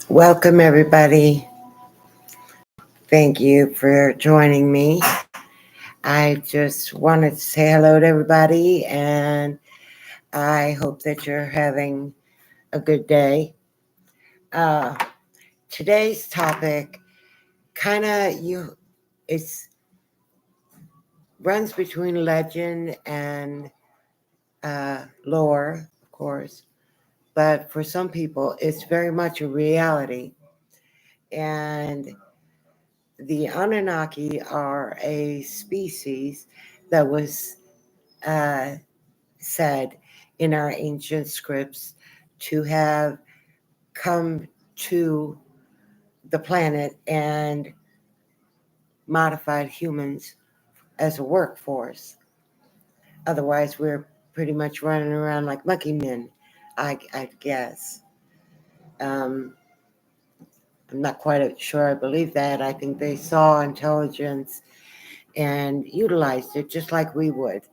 Welcome, everybody. Thank you for joining me. I just wanted to say hello to everybody, and I hope that you're having a good day. Uh, Today's topic kind of it's runs between legend and lore, of course, but for some people, it's very much a reality. And the Anunnaki are a species that was uh, said in our ancient scripts to have come to the planet and modified humans as a workforce. Otherwise, we're pretty much running around like monkey men, I guess. Um, I'm not quite sure I believe that. I think they saw intelligence and utilized it just like we would.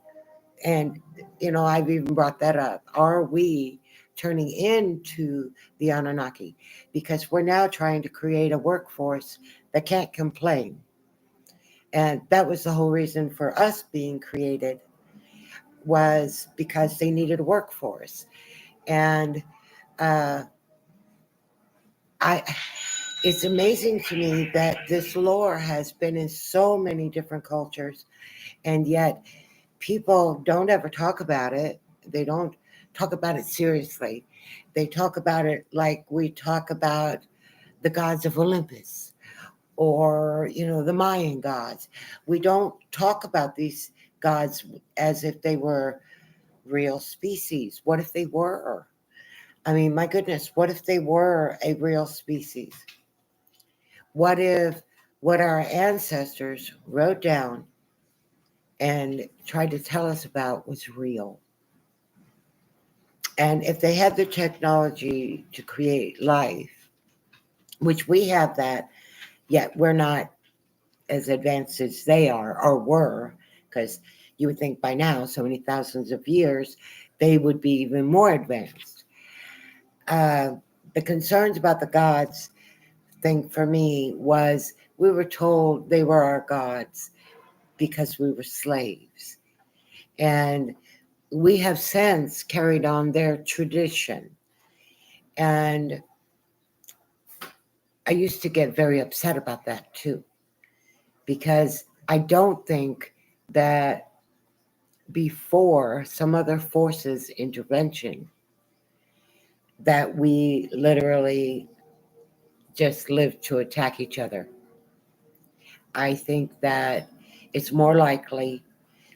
And, I've even brought that up. Are we turning into the Anunnaki? Because we're now trying to create a workforce that can't complain. And that was the whole reason for us being created, was because they needed a workforce. And uh, I, it's amazing to me that this lore has been in so many different cultures, and yet people don't ever talk about it. They don't talk about it seriously. They talk about it like we talk about the gods of Olympus or, the Mayan gods. We don't talk about these gods as if they were real species. What if they were? I mean, my goodness, what if they were a real species? What if what our ancestors wrote down and tried to tell us about was real? And if they had the technology to create life, which we have that, yet we're not as advanced as they are or were, because you would think by now, so many thousands of years, they would be even more advanced. Uh, the concerns about the gods thing for me was we were told they were our gods because we were slaves. And we have since carried on their tradition. And I used to get very upset about that too, because I don't think that before some other forces intervention that we literally just lived to attack each other. I think that it's more likely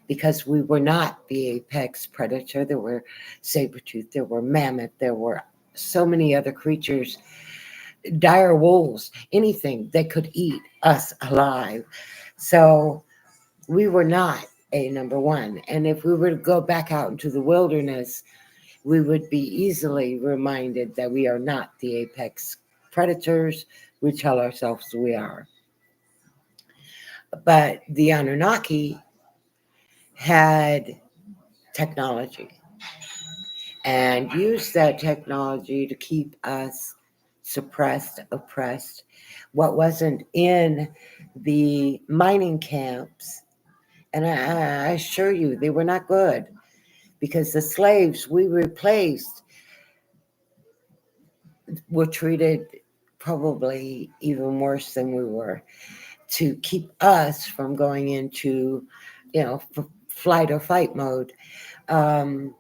because we were not the apex predator. There were saber-tooth, there were mammoth, there were so many other creatures, dire wolves, anything that could eat us alive. So we were not a number one. And if we were to go back out into the wilderness, we would be easily reminded that we are not the apex predators we tell ourselves we are. But the Anunnaki had technology and used that technology to keep us suppressed, oppressed. What wasn't in the mining camps, and I assure you, they were not good, because the slaves we replaced were treated probably even worse than we were, to keep us from going into, flight or fight mode. Um,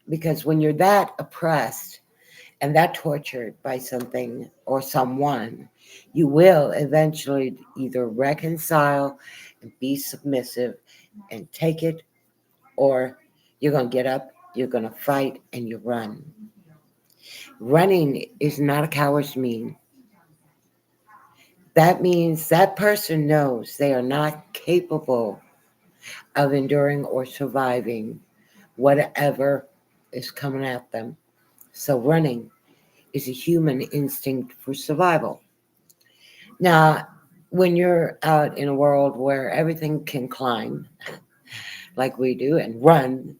because when you're that oppressed and that tortured by something or someone, you will eventually either reconcile and be submissive and take it, or you're going to get up, you're going to fight, and you run. Running is not a coward's mean. That means that person knows they are not capable of enduring or surviving whatever is coming at them. So running is a human instinct for survival. Now, when you're out in a world where everything can climb like we do and run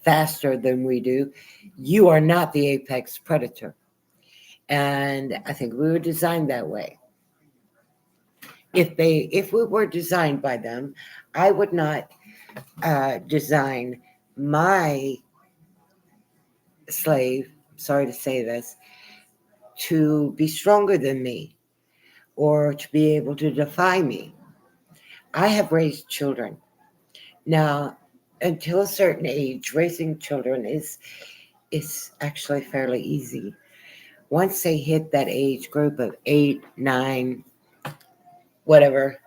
faster than we do, you are not the apex predator. And I think we were designed that way. If we were designed by them, I would not design my slave, sorry to say this, to be stronger than me or to be able to defy me. I have raised children. Now, until a certain age, raising children is actually fairly easy. Once they hit that age group of 8, 9, whatever,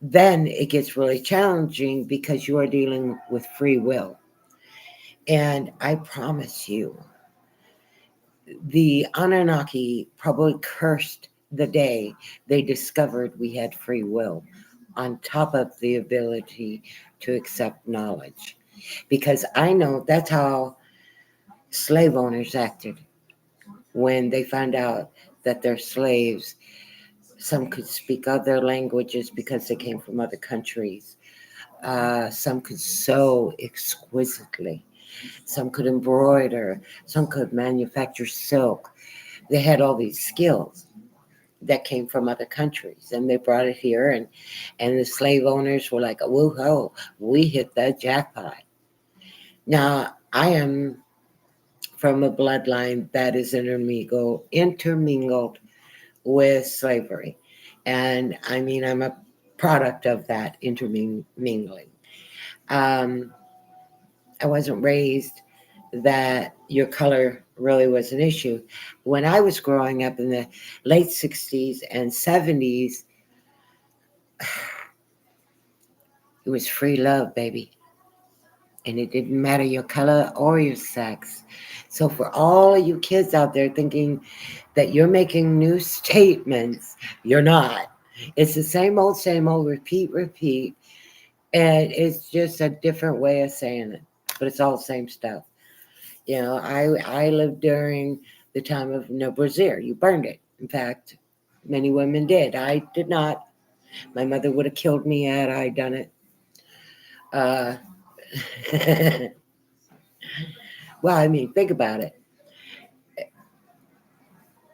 then it gets really challenging because you are dealing with free will. And I promise you, the Anunnaki probably cursed the day they discovered we had free will, on top of the ability to accept knowledge. Because I know that's how slave owners acted when they found out that their slaves, some could speak other languages because they came from other countries. Some could sew exquisitely. Some could embroider. Some could manufacture silk. They had all these skills that came from other countries, and they brought it here. And the slave owners were like, "Woo ho, we hit the jackpot." Now I am from a bloodline that is intermingled with slavery, and I mean I'm a product of that intermingling. Um, I wasn't raised that your color really was an issue. When I was growing up in the late 60s and 70s, it was free love, baby. And it didn't matter your color or your sex. So, for all of you kids out there thinking that you're making new statements, you're not. It's the same old, repeat, repeat. And it's just a different way of saying it, but it's all the same stuff. You know, I lived during the time of no brassiere. You burned it. In fact, many women did. I did not. My mother would have killed me had I done it. Uh, well, I mean, think about it.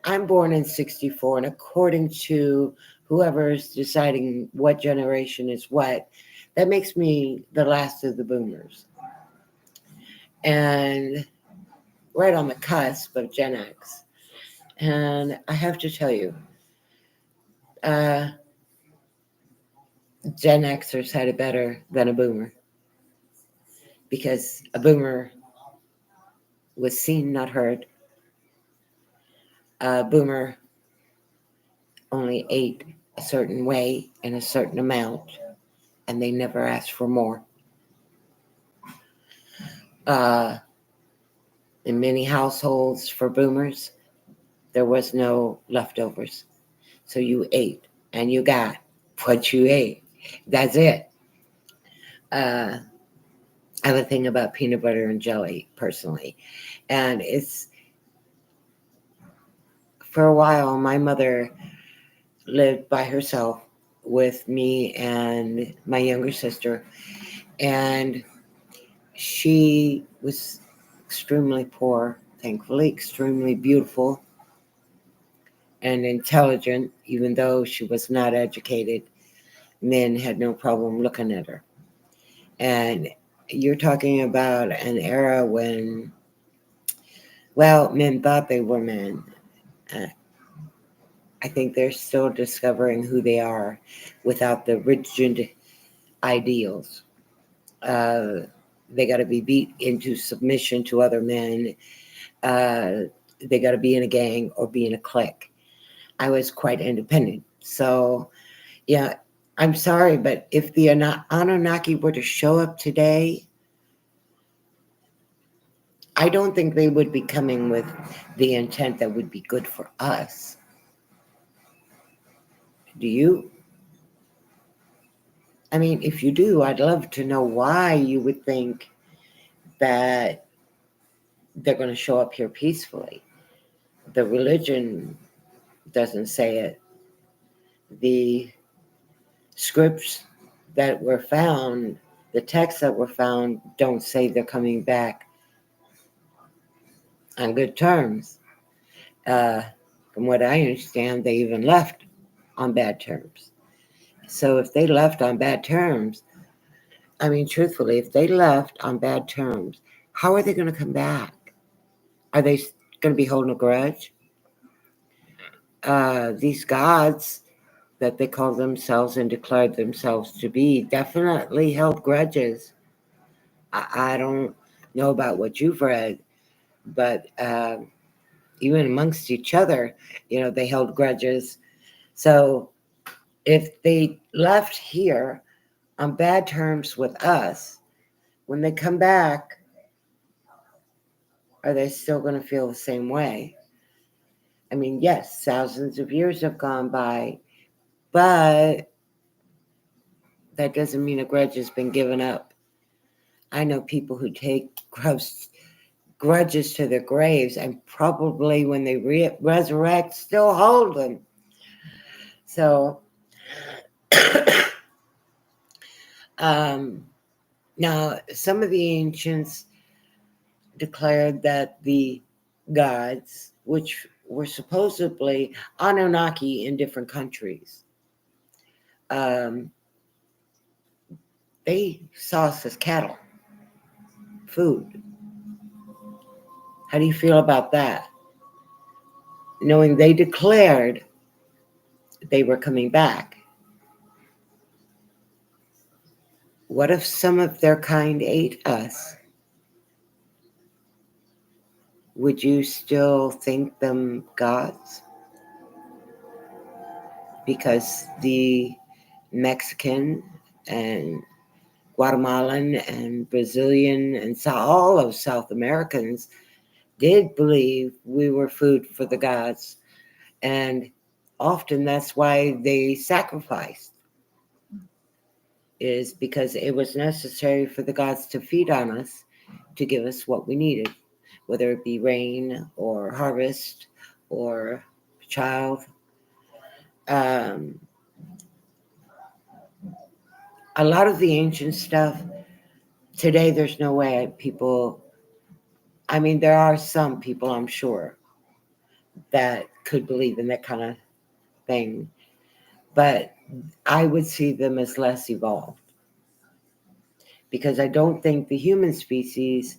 I'm born in 64, and according to whoever's deciding what generation is what, that makes me the last of the boomers. And right on the cusp of Gen X. And I have to tell you, uh, Gen Xers had it better than a boomer because a boomer was seen, not heard. A boomer only ate a certain way and a certain amount, and they never asked for more. Uh, in many households for boomers, there was no leftovers. So you ate and you got what you ate. That's it. Uh, I have a thing about peanut butter and jelly personally. And it's for a while, my mother lived by herself with me and my younger sister. And she was extremely poor, thankfully, extremely beautiful and intelligent, even though she was not educated. Men had no problem looking at her. And you're talking about an era when, well, men thought they were men. Uh, I think they're still discovering who they are without the rigid ideals. Uh, they got to be beat into submission to other men. Uh, they got to be in a gang or be in a clique. I was quite independent. So, yeah, I'm sorry, but if the Anunnaki were to show up today, I don't think they would be coming with the intent that would be good for us. Do you? I mean, if you do, I'd love to know why you would think that they're going to show up here peacefully. The religion doesn't say it. The scripts that were found The texts that were found don't say they're coming back on good terms. Uh, from what I understand, they even left on bad terms. So if they left on bad terms, I mean, truthfully, if they left on bad terms, how are they going to come back? Are they going to be holding a grudge? These gods that they called themselves and declared themselves to be definitely held grudges. I don't know about what you've read, but even amongst each other, they held grudges. So if they left here on bad terms with us, when they come back, are they still going to feel the same way? I mean, yes, thousands of years have gone by, but that doesn't mean a grudge has been given up. I know people who take grudges to their graves and probably when they resurrect still hold them. So now some of the ancients declared that the gods, which were supposedly Anunnaki in different countries, um, they saw us as cattle, food. How do you feel about that? Knowing they declared they were coming back. What if some of their kind ate us? Would you still think them gods? Because the Mexican and Guatemalan and Brazilian and all of South Americans did believe we were food for the gods. And often that's why they sacrificed, is because it was necessary for the gods to feed on us, to give us what we needed, whether it be rain or harvest or child. Um, a lot of the ancient stuff, today there's no way people, I mean, there are some people, I'm sure, that could believe in that kind of thing, but I would see them as less evolved because I don't think the human species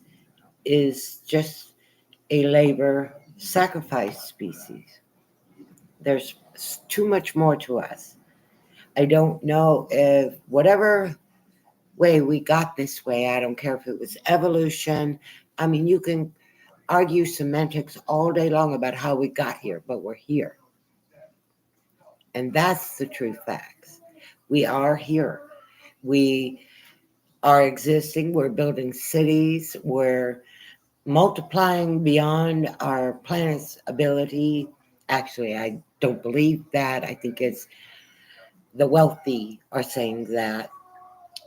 is just a labor sacrifice species. There's too much more to us. I don't know if whatever way we got this way, I don't care if it was evolution. I mean, you can argue semantics all day long about how we got here, but we're here. And that's the true facts. We are here. We are existing. We're building cities. We're multiplying beyond our planet's ability. Actually, I don't believe that. I think it's the wealthy are saying that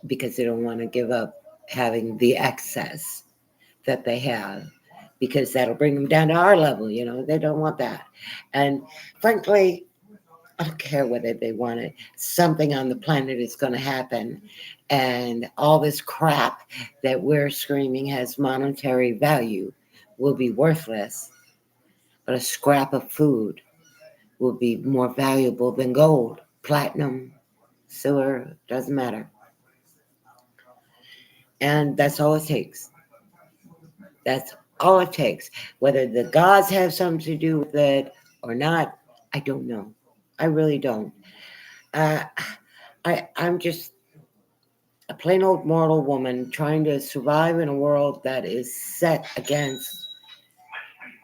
because they don't want to give up having the excess that they have because that'll bring them down to our level. They don't want that. And frankly, I don't care whether they want it. Something on the planet is going to happen. And all this crap that we're screaming has monetary value will be worthless. But a scrap of food will be more valuable than gold, platinum, silver, doesn't matter. And that's all it takes. That's all it takes. Whether the gods have something to do with it or not, I don't know. I really don't. Uh, I'm just a plain old mortal woman trying to survive in a world that is set against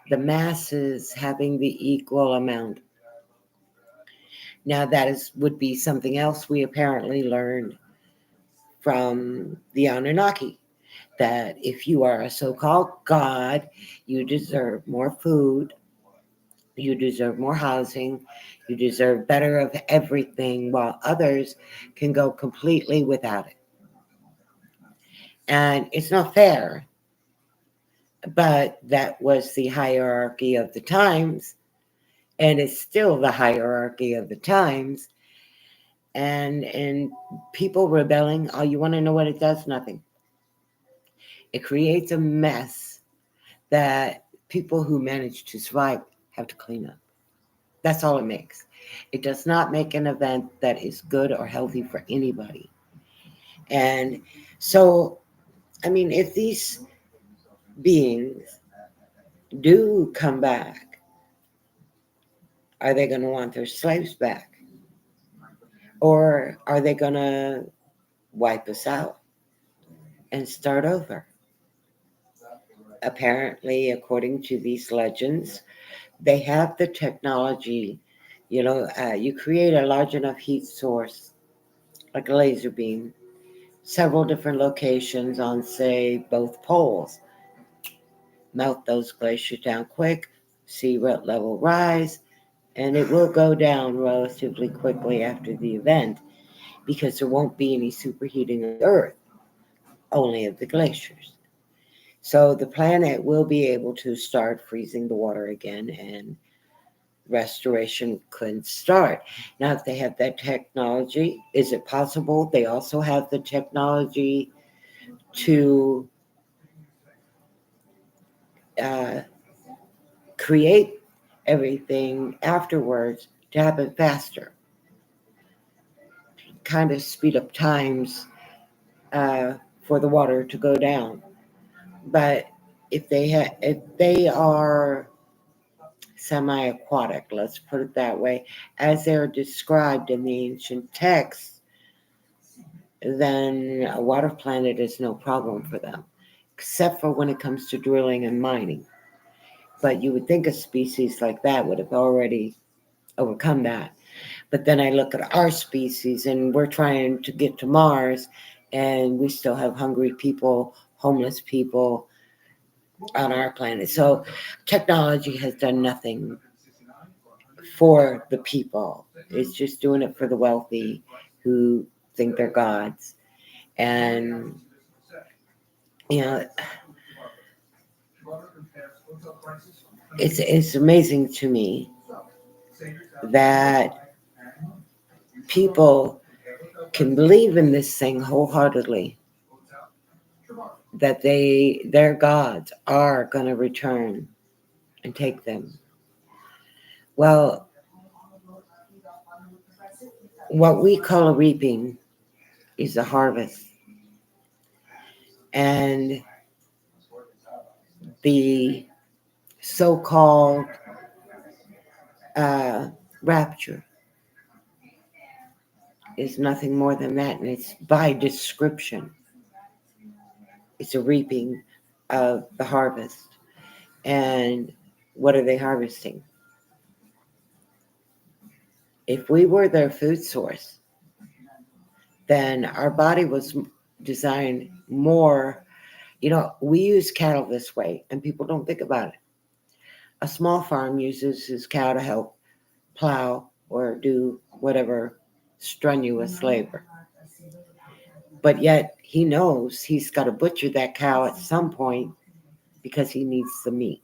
the masses having the equal amount. Now that would be something else we apparently learned from the Anunnaki, that if you are a so-called god, you deserve more food, you deserve more housing, you deserve better of everything, while others can go completely without it. And it's not fair, but that was the hierarchy of the times, and it's still the hierarchy of the times. and people rebelling. Oh, you want to know what it does? Nothing. It creates a mess that people who manage to survive have to clean up. That's all it makes. It does not make an event that is good or healthy for anybody. And so, I mean, if these beings do come back, are they going to want their slaves back? Or are they going to wipe us out and start over? Apparently, according to these legends, they have the technology. You create a large enough heat source, like a laser beam, several different locations on, say, both poles. Melt those glaciers down quick, sea level rise, and it will go down relatively quickly after the event because there won't be any superheating of the Earth, only of the glaciers. So the planet will be able to start freezing the water again and restoration could start. Now, if they have that technology, is it possible they also have the technology to uh, create everything afterwards to happen faster, kind of speed up times uh, for the water to go down? But if they are semi-aquatic, let's put it that way, as they're described in the ancient texts, then a water planet is no problem for them, except for when it comes to drilling and mining. But you would think a species like that would have already overcome that. But then I look at our species and we're trying to get to Mars and we still have hungry people, homeless people on our planet. So technology has done nothing for the people. It's just doing it for the wealthy who think they're gods. And you know, it's amazing to me that people can believe in this thing wholeheartedly, that their gods are going to return and take them. Well, what we call a reaping is a harvest, and the so-called uh, rapture is nothing more than that, and it's by description. It's a reaping of the harvest. And what are they harvesting? If we were their food source, then our body was designed more. We use cattle this way, and people don't think about it. A small farm uses his cow to help plow or do whatever strenuous labor. But yet he knows he's got to butcher that cow at some point because he needs the meat.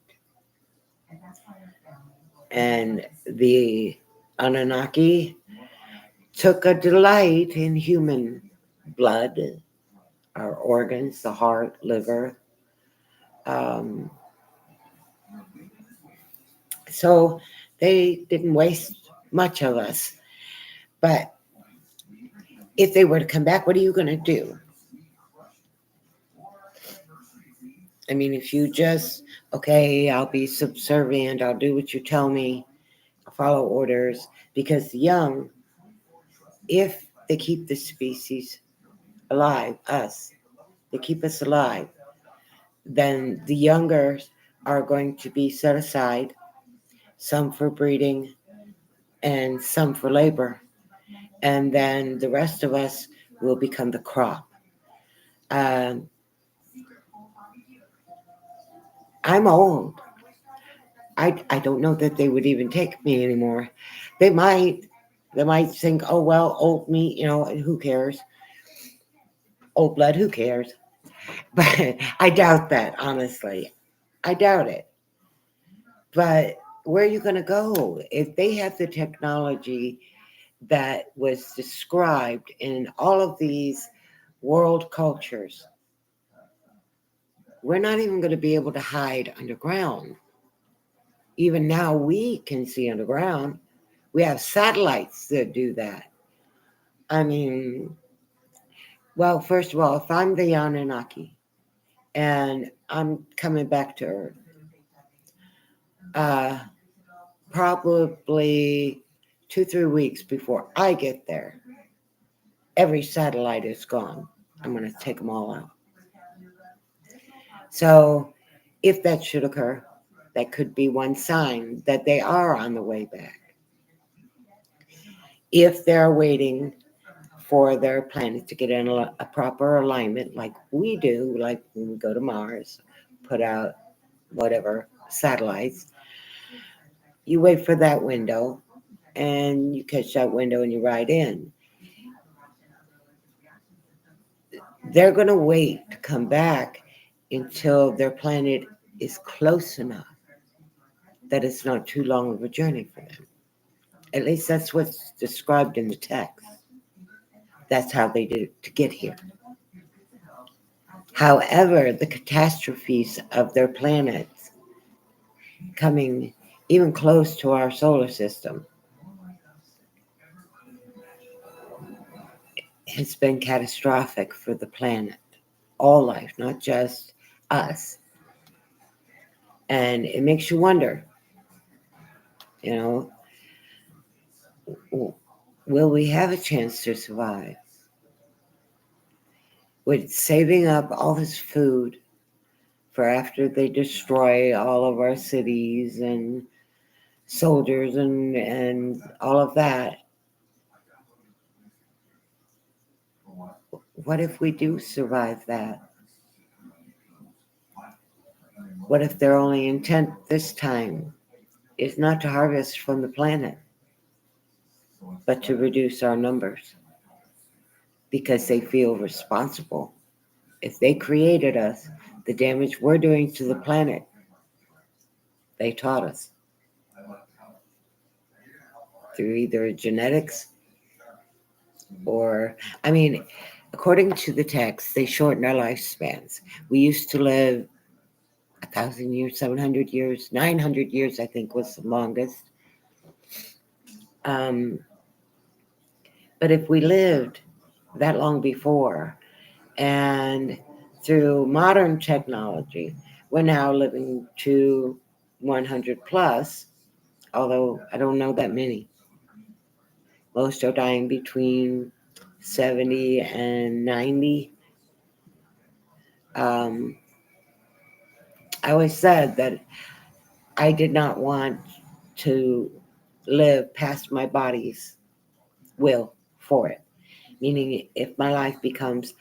And the Anunnaki took a delight in human blood, our organs, the heart, liver. Um, so they didn't waste much of us. But if they were to come back, what are you going to do? I mean, if you just, okay, I'll be subservient, I'll do what you tell me, I'll follow orders, because the young, if they keep the species alive, us, they keep us alive, then the younger are going to be set aside, some for breeding and some for labor. And then the rest of us will become the crop. Um, I'm old. I don't know that they would even take me anymore. They might. They might think, oh, well, old meat, who cares? Old blood, who cares? But I doubt that, honestly. I doubt it. But where are you going to go? If they have the technology that was described in all of these world cultures. We're not even going to be able to hide underground. Even now, we can see underground. We have satellites that do that. I mean, well, first of all, if I'm the Anunnaki and I'm coming back to Earth, uh, probably 2, 3 weeks before I get there, every satellite is gone. I'm going to take them all out. So, if that should occur, that could be one sign that they are on the way back. If they're waiting for their planet to get in a proper alignment, like we do, like when we go to Mars, put out whatever satellites, you wait for that window and you catch that window and you ride in. They're going to wait to come back until their planet is close enough that it's not too long of a journey for them. At least that's what's described in the text. That's how they did it to get here. However, the catastrophes of their planets coming even close to our solar system has been catastrophic for the planet, all life, not just us. And it makes you wonder, you know, will we have a chance to survive? With saving up all this food for after they destroy all of our cities and soldiers and all of that, what if we do survive that? What if their only intent this time is not to harvest from the planet, but to reduce our numbers because they feel responsible? If they created us, the damage we're doing to the planet, they taught us through either genetics or, I mean, according to the text, they shorten our lifespans. We used to live 1,000 years, 700 years, 900 years, I think was the longest. Um, but if we lived that long before, and through modern technology, we're now living to 100 plus, although I don't know that many. Most are dying between 70 and 90. Um, I always said that I did not want to live past my body's will for it. Meaning, if my life becomes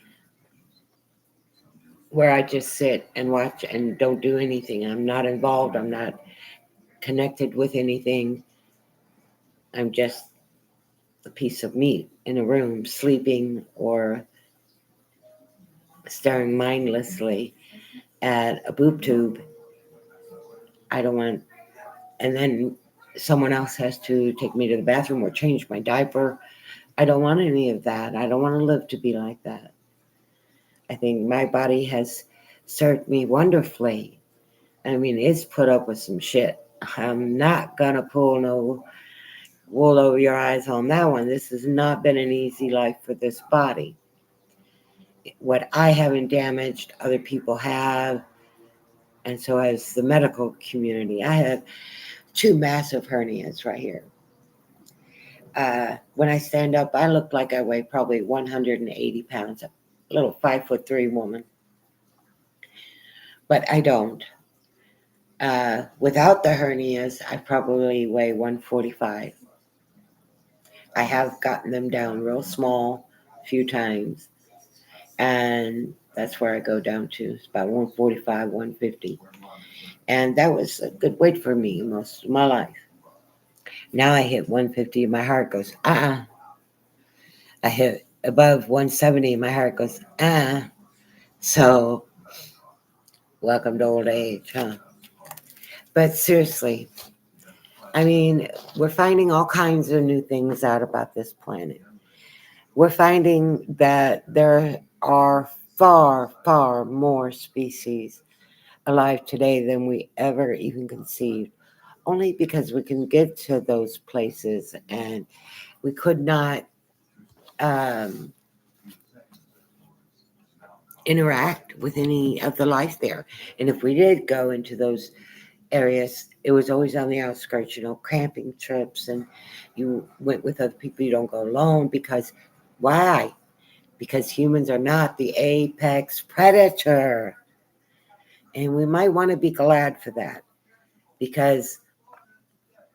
where I just sit and watch and don't do anything, I'm not involved, I'm not connected with anything, I'm just a piece of meat in a room, sleeping or staring mindlessly at a boob tube. I don't want, and then someone else has to take me to the bathroom or change my diaper. I don't want any of that. I don't want to live to be like that. I think my body has served me wonderfully. I mean, it's put up with some shit. I'm not gonna pull no wool over your eyes on that one. This has not been an easy life for this body. What I haven't damaged, other people have, and so has the medical community. I have 2 massive hernias right here. When I stand up, I look like I weigh probably 180 pounds, a little 5'3" woman, but I don't. Without the hernias, I probably weigh 145. I have gotten them down real small a few times, and that's where I go down to. It's about 145, 150. And that was a good weight for me most of my life. Now I hit 150, and my heart goes, I hit above 170, and my heart goes, So, welcome to old age, huh? But seriously, I mean, we're finding all kinds of new things out about this planet. We're finding that there are far, far more species alive today than we ever even conceived, only because we can get to those places and we could not um, interact with any of the life there. And if we did go into those areas, it was always on the outskirts, camping trips, and you went with other people. You don't go alone because why? Because humans are not the apex predator. And we might want to be glad for that because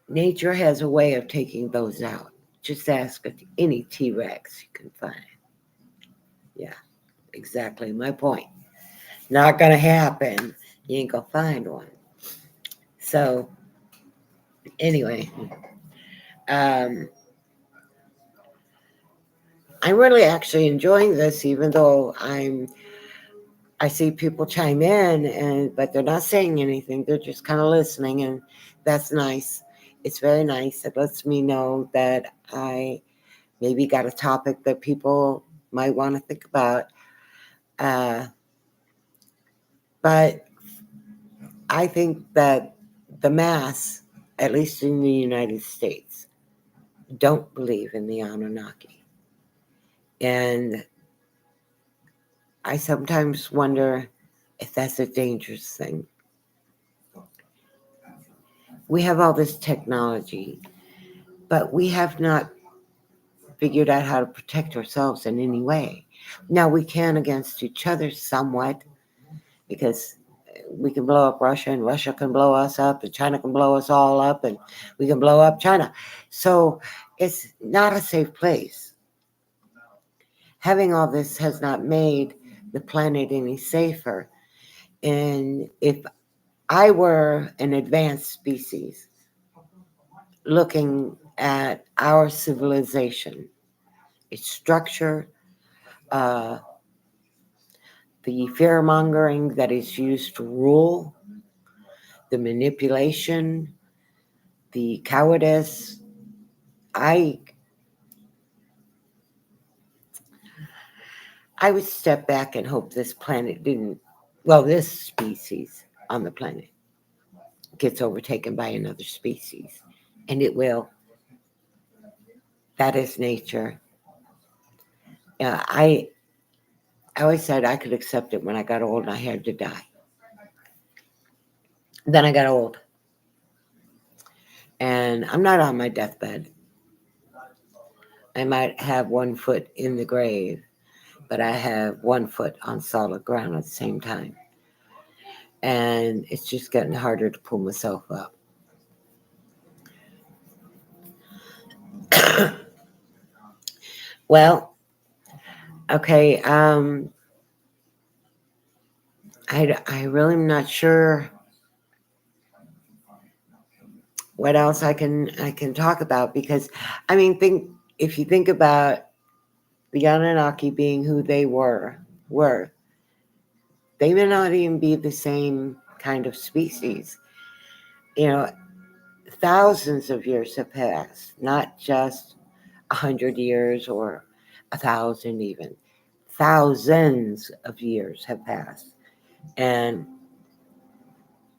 nature has a way of taking those out. Just ask any T Rex you can find. Yeah, exactly my point. Not going to happen. You ain't going to find one. So, anyway, um, I'm really actually enjoying this, even though I see people chime in, but they're not saying anything. They're just kind of listening, and that's nice. It's very nice. It lets me know that I maybe got a topic that people might want to think about. Uh, but I think that the mass, at least in the United States, don't believe in the Anunnaki. And I sometimes wonder if that's a dangerous thing. We have all this technology, but we have not figured out how to protect ourselves in any way. Now, we can against each other somewhat because we can blow up Russia and Russia can blow us up and China can blow us all up and we can blow up China. So it's not a safe place. Having all this has not made the planet any safer. And if I were an advanced species looking at our civilization, its structure, uh, the fear mongering that is used to rule, the manipulation, the cowardice, I I would step back and hope this planet didn't, well, this species on the planet gets overtaken by another species. And it will. That is nature. I always said I could accept it when I got old and I had to die. Then I got old. And I'm not on my deathbed. I might have one foot in the grave, but I have one foot on solid ground at the same time. And it's just getting harder to pull myself up. Well, okay. I really am not sure what else I can talk about because I mean think if you think about the Anunnaki being who they were they may not even be the same kind of species. You know, thousands of years have passed, not just 100 years or 1,000 even. Thousands of years have passed. And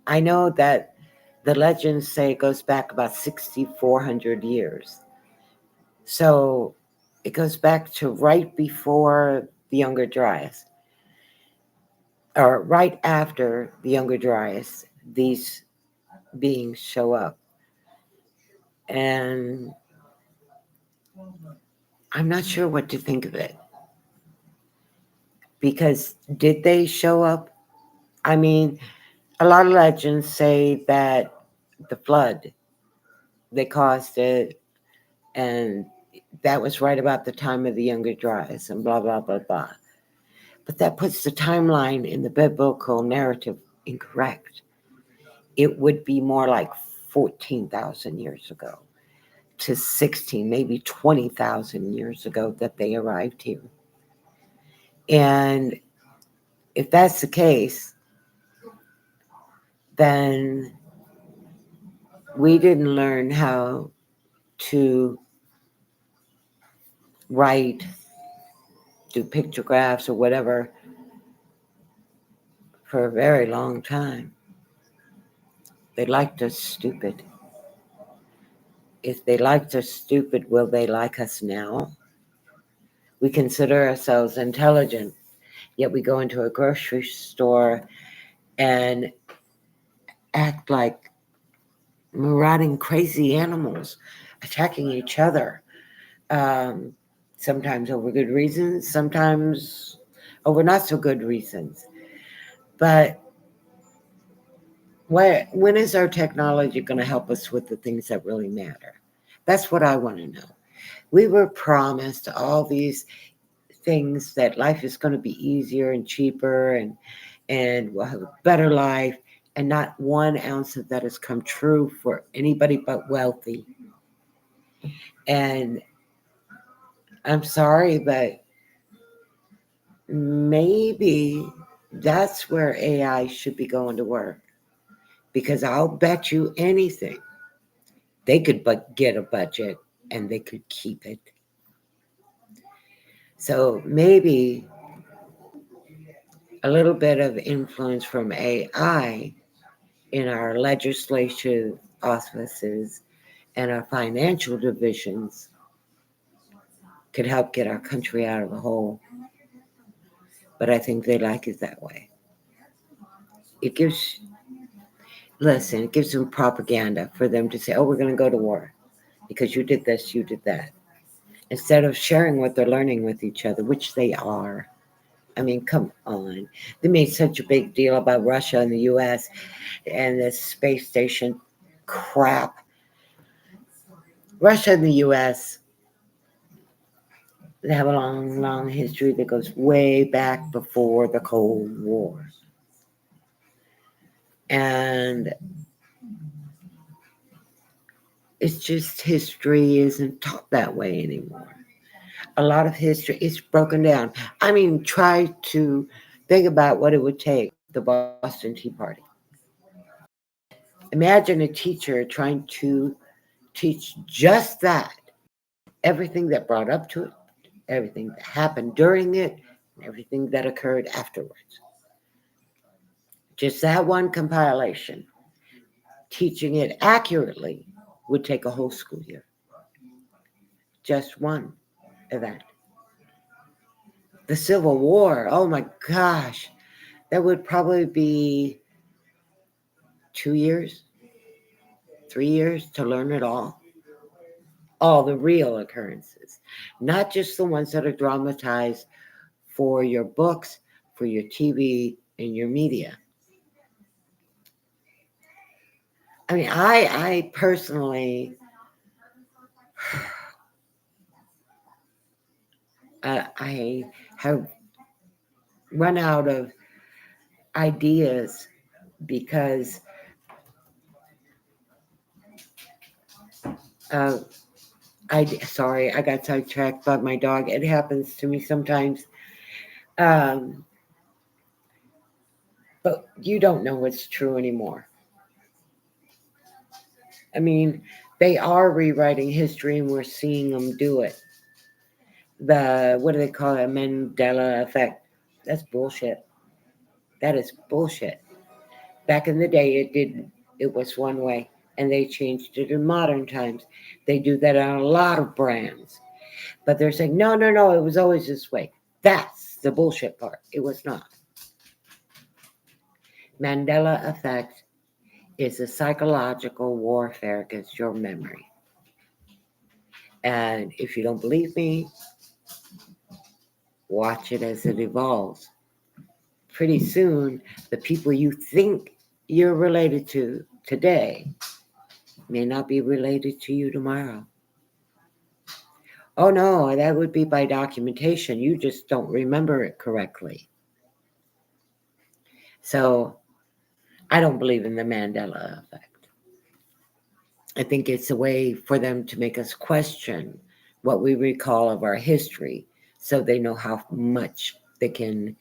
I know that the legends say it goes back about 6,400 years. So it goes back to right before the Younger Dryas, or right after the Younger Dryas, these beings show up. And I'm not sure what to think of it because did they show up? I mean, a lot of legends say that the flood, they caused it, and that was right about the time of the Younger Dryas, and blah, blah, blah, blah. But that puts the timeline in the biblical narrative incorrect. It would be more like 14,000 years ago to 16, maybe 20,000 years ago that they arrived here. And if that's the case, then we didn't learn how to write, do pictographs or whatever for a very long time. They liked us stupid. If they liked us stupid, will they like us now? We consider ourselves intelligent, yet we go into a grocery store and act like marauding crazy animals, attacking each other. Um, Sometimes over good reasons, sometimes over not so good reasons. But when is our technology going to help us with the things that really matter? That's what I want to know. We were promised all these things that life is going to be easier and cheaper and we'll have a better life, and not one ounce of that has come true for anybody but wealthy. And I'm sorry, but maybe that's where AI should be going to work, because I'll bet you anything they could but get a budget and they could keep it. So maybe a little bit of influence from AI in our legislative offices and our financial divisions could help get our country out of the hole. But I think they like it that way. It gives, listen, it gives them propaganda for them to say, oh, we're going to go to war because you did this, you did that. Instead of sharing what they're learning with each other, which they are. I mean, come on. They made such a big deal about Russia and the US and this space station crap. Russia and the US, they have a long, long history that goes way back before the Cold War. And it's just history isn't taught that way anymore. A lot of history is broken down. I mean, try to think about what it would take, the Boston Tea Party. Imagine a teacher trying to teach just that, everything that brought up to it, everything that happened during it, and everything that occurred afterwards. Just that one compilation, teaching it accurately would take a whole school year. Just one event. The Civil War, oh my gosh, that would probably be 2 years, 3 years to learn it all the real occurrences, not just the ones that are dramatized for your books, for your TV, and your media. I mean, I personally, I have run out of ideas because uh, sorry, I got sidetracked by my dog. It happens to me sometimes. Um, but you don't know what's true anymore. I mean, they are rewriting history and we're seeing them do it. What do they call it? Mandela effect. That's bullshit. That is bullshit. Back in the day, it was one way, and they changed it in modern times. They do that on a lot of brands, but they're saying no, no, no. It was always this way. That's the bullshit part. It was not. Mandela effect is a psychological warfare against your memory. And if you don't believe me, watch it as it evolves. Pretty soon, the people you think you're related to today may not be related to you tomorrow. Oh no, that would be by documentation. You just don't remember it correctly. So I don't believe in the Mandela effect. I think it's a way for them to make us question what we recall of our history so they know how much they can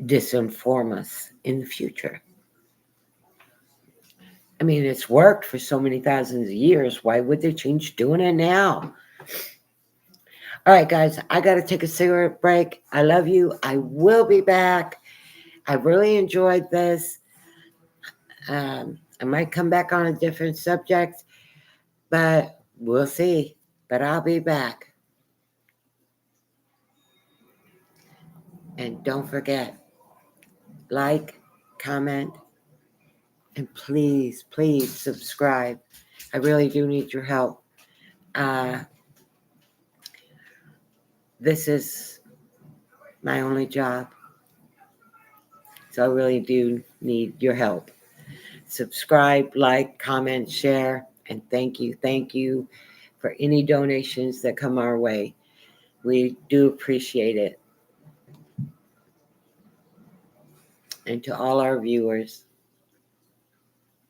disinform us in the future. I mean, it's worked for so many thousands of years. Why would they change doing it now? All right, guys, I got to take a cigarette break. I love you. I will be back. I really enjoyed this. I might come back on a different subject, but we'll see. But I'll be back. And don't forget, like, comment, and please, please subscribe. I really do need your help. This is my only job, so I really do need your help. Subscribe, like, comment, share, and thank you for any donations that come our way. We do appreciate it. And to all our viewers,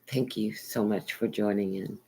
thank you so much for joining in.